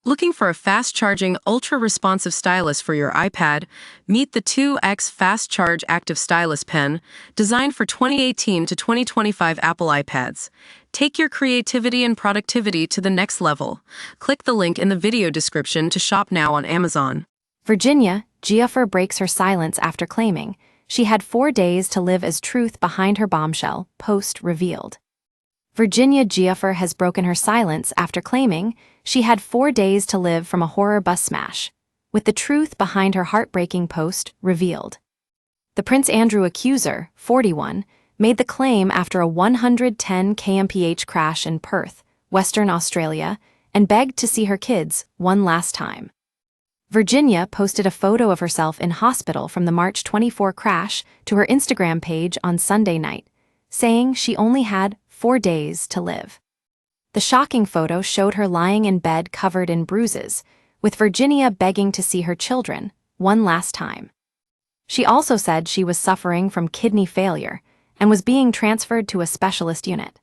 Looking for a fast-charging, ultra-responsive stylus for your iPad? Meet the 2X Fast Charge Active Stylus Pen, designed for 2018 to 2025 Apple iPads. Take your creativity and productivity to the next level. Click the link in the video description to shop now on Amazon. Virginia, Giuffre breaks her silence after claiming she had 4 days to live as truth behind her bombshell post revealed. Virginia Giuffre has broken her silence after claiming she had 4 days to live from a horror bus smash, with the truth behind her heartbreaking post revealed. The Prince Andrew accuser, 41, made the claim after a 110 kmph crash in Perth, Western Australia, and begged to see her kids one last time. Virginia posted a photo of herself in hospital from the March 24 crash to her Instagram page on Sunday night, saying she only had 4 days to live. The shocking photo showed her lying in bed covered in bruises, with Virginia begging to see her children one last time. She also said she was suffering from kidney failure and was being transferred to a specialist unit.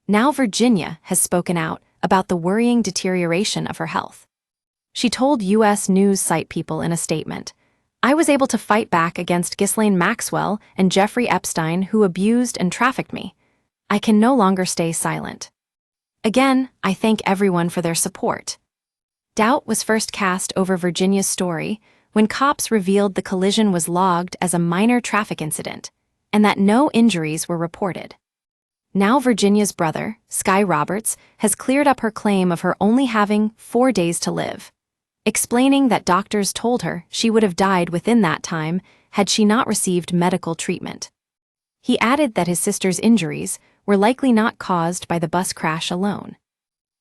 Now Virginia has spoken out about the worrying deterioration of her health. She told U.S. news site People in a statement, "I was able to fight back against Ghislaine Maxwell and Jeffrey Epstein, who abused and trafficked me. I can no longer stay silent. Again, I thank everyone for their support." Doubt was first cast over Virginia's story when cops revealed the collision was logged as a minor traffic incident and that no injuries were reported. Now Virginia's brother, Sky Roberts, has cleared up her claim of her only having 4 days to live, explaining that doctors told her she would have died within that time had she not received medical treatment. He added that his sister's injuries were likely not caused by the bus crash alone.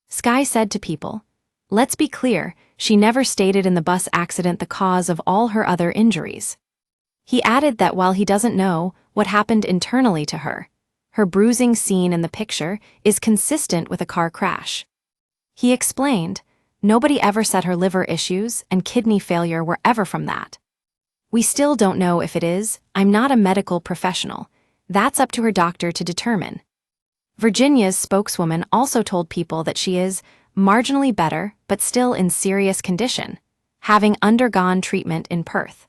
Sky said to People, "Let's be clear, she never stated in the bus accident the cause of all her other injuries." He added that while he doesn't know what happened internally to her, her bruising seen in the picture is consistent with a car crash. He explained, "Nobody ever said her liver issues and kidney failure were ever from that. We still don't know if it is. I'm not a medical professional. That's up to her doctor to determine." Virginia's spokeswoman also told People that she is marginally better but still in serious condition, having undergone treatment in Perth.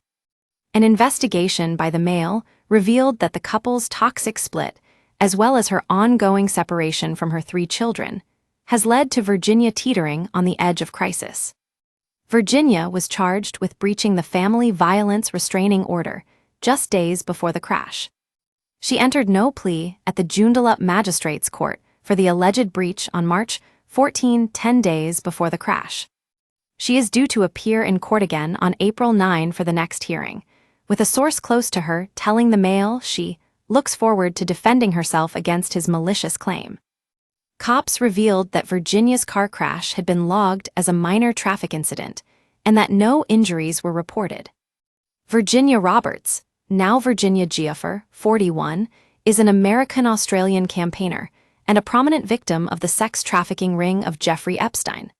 An investigation by the Mail revealed that the couple's toxic split, as well as her ongoing separation from her 3 children, has led to Virginia teetering on the edge of crisis. Virginia was charged with breaching the family violence restraining order just days before the crash. She entered no plea at the Joondalup Magistrates Court for the alleged breach on March 14, 10 days before the crash. She is due to appear in court again on April 9 for the next hearing, with a source close to her telling the Mail she looks forward to defending herself against his malicious claim. Cops revealed that Virginia's car crash had been logged as a minor traffic incident and that no injuries were reported. Virginia Roberts, now Virginia Giuffre, 41, is an American-Australian campaigner and a prominent victim of the sex trafficking ring of Jeffrey Epstein.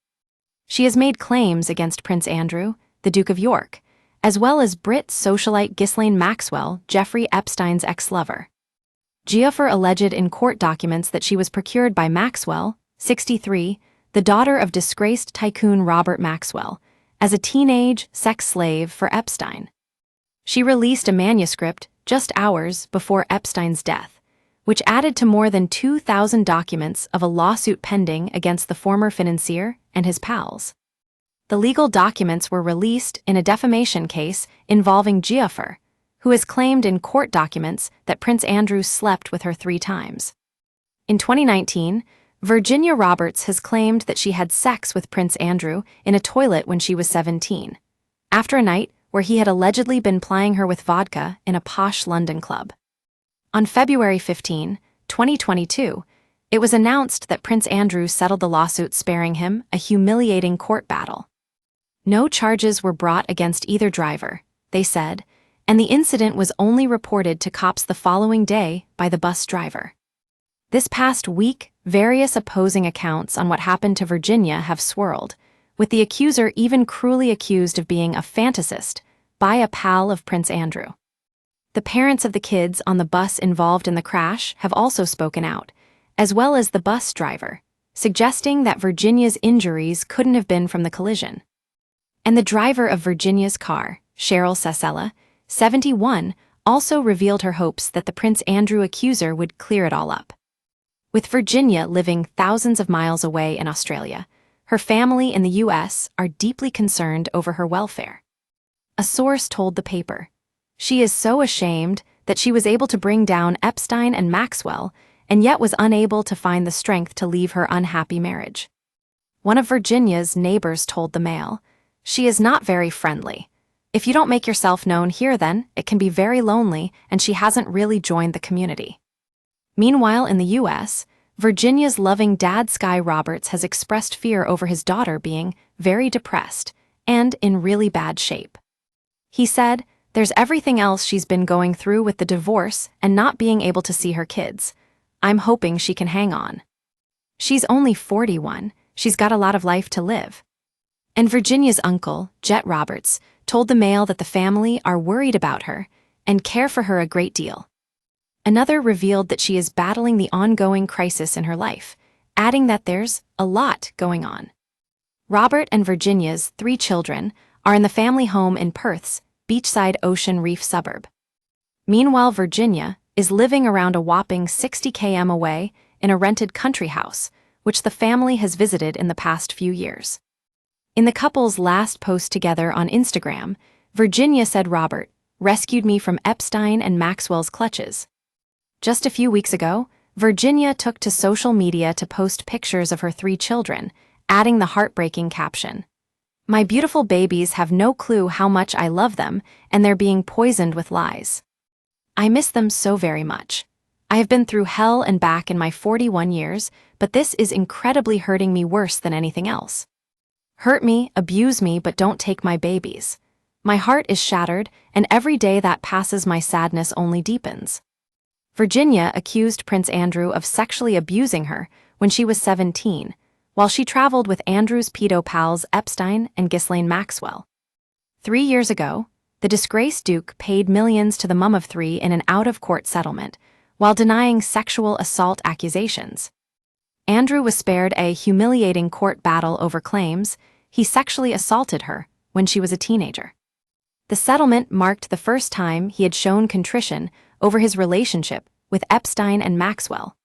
She has made claims against Prince Andrew, the Duke of York, as well as Brit socialite Ghislaine Maxwell, Jeffrey Epstein's ex-lover. Giuffre alleged in court documents that she was procured by Maxwell, 63, the daughter of disgraced tycoon Robert Maxwell, as a teenage sex slave for Epstein. She released a manuscript just hours before Epstein's death, which added to more than 2,000 documents of a lawsuit pending against the former financier and his pals. The legal documents were released in a defamation case involving Giuffre, who has claimed in court documents that Prince Andrew slept with her 3 times. In 2019, Virginia Roberts has claimed that she had sex with Prince Andrew in a toilet when she was 17, after a night where he had allegedly been plying her with vodka in a posh London club. On February 15, 2022, it was announced that Prince Andrew settled the lawsuit, sparing him a humiliating court battle. No charges were brought against either driver, they said, and the incident was only reported to cops the following day by the bus driver. This past week, various opposing accounts on what happened to Virginia have swirled, with the accuser even cruelly accused of being a fantasist by a pal of Prince Andrew. The parents of the kids on the bus involved in the crash have also spoken out, as well as the bus driver, suggesting that Virginia's injuries couldn't have been from the collision. And the driver of Virginia's car, Cheryl Sasella, 71, also revealed her hopes that the Prince Andrew accuser would clear it all up. With Virginia living thousands of miles away in Australia, her family in the U.S. are deeply concerned over her welfare. A source told the paper, "She is so ashamed that she was able to bring down Epstein and Maxwell and yet was unable to find the strength to leave her unhappy marriage." One of Virginia's neighbors told the Mail, "She is not very friendly. If you don't make yourself known here then, it can be very lonely and she hasn't really joined the community." Meanwhile in the U.S., Virginia's loving dad Sky Roberts has expressed fear over his daughter being very depressed and in really bad shape. He said, "There's everything else she's been going through with the divorce and not being able to see her kids. I'm hoping she can hang on. She's only 41, she's got a lot of life to live." And Virginia's uncle, Jet Roberts, told the Mail that the family are worried about her and care for her a great deal. Another revealed that she is battling the ongoing crisis in her life, adding that there's a lot going on. Robert and Virginia's 3 children are in the family home in Perth's beachside Ocean Reef suburb. Meanwhile, Virginia is living around a whopping 60 km away in a rented country house, which the family has visited in the past few years. In the couple's last post together on Instagram, Virginia said Robert rescued me from Epstein and Maxwell's clutches. Just a few weeks ago, Virginia took to social media to post pictures of her 3 children, adding the heartbreaking caption, "My beautiful babies have no clue how much I love them, and they're being poisoned with lies. I miss them so very much. I have been through hell and back in my 41 years, but this is incredibly hurting me worse than anything else. Hurt me, abuse me, but don't take my babies. My heart is shattered, and every day that passes my sadness only deepens." Virginia accused Prince Andrew of sexually abusing her when she was 17, while she traveled with Andrew's pedo pals Epstein and Ghislaine Maxwell. 3 years ago, the disgraced Duke paid millions to the mum of 3 in an out-of-court settlement, while denying sexual assault accusations. Andrew was spared a humiliating court battle over claims he sexually assaulted her when she was a teenager. The settlement marked the first time he had shown contrition over his relationship with Epstein and Maxwell.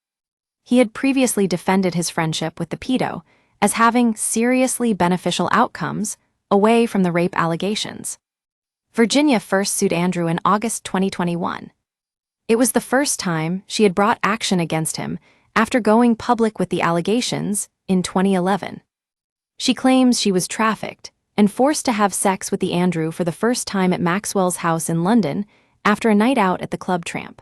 He had previously defended his friendship with the pedo as having seriously beneficial outcomes away from the rape allegations. Virginia first sued Andrew in August 2021. It was the first time she had brought action against him after going public with the allegations in 2011. She claims she was trafficked and forced to have sex with the Andrew for the first time at Maxwell's house in London after a night out at the Club Tramp.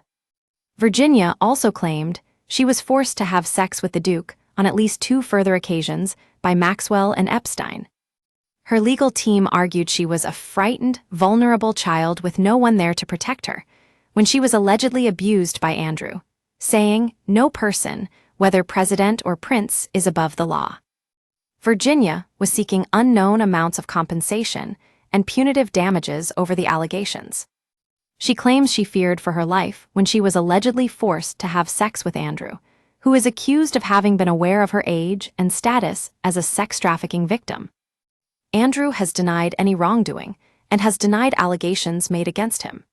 Virginia also claimed she was forced to have sex with the Duke on at least 2 further occasions by Maxwell and Epstein. Her legal team argued she was a frightened, vulnerable child with no one there to protect her when she was allegedly abused by Andrew, saying, "No person, whether president or prince, is above the law." Virginia was seeking unknown amounts of compensation and punitive damages over the allegations. She claims she feared for her life when she was allegedly forced to have sex with Andrew, who is accused of having been aware of her age and status as a sex trafficking victim. Andrew has denied any wrongdoing and has denied allegations made against him.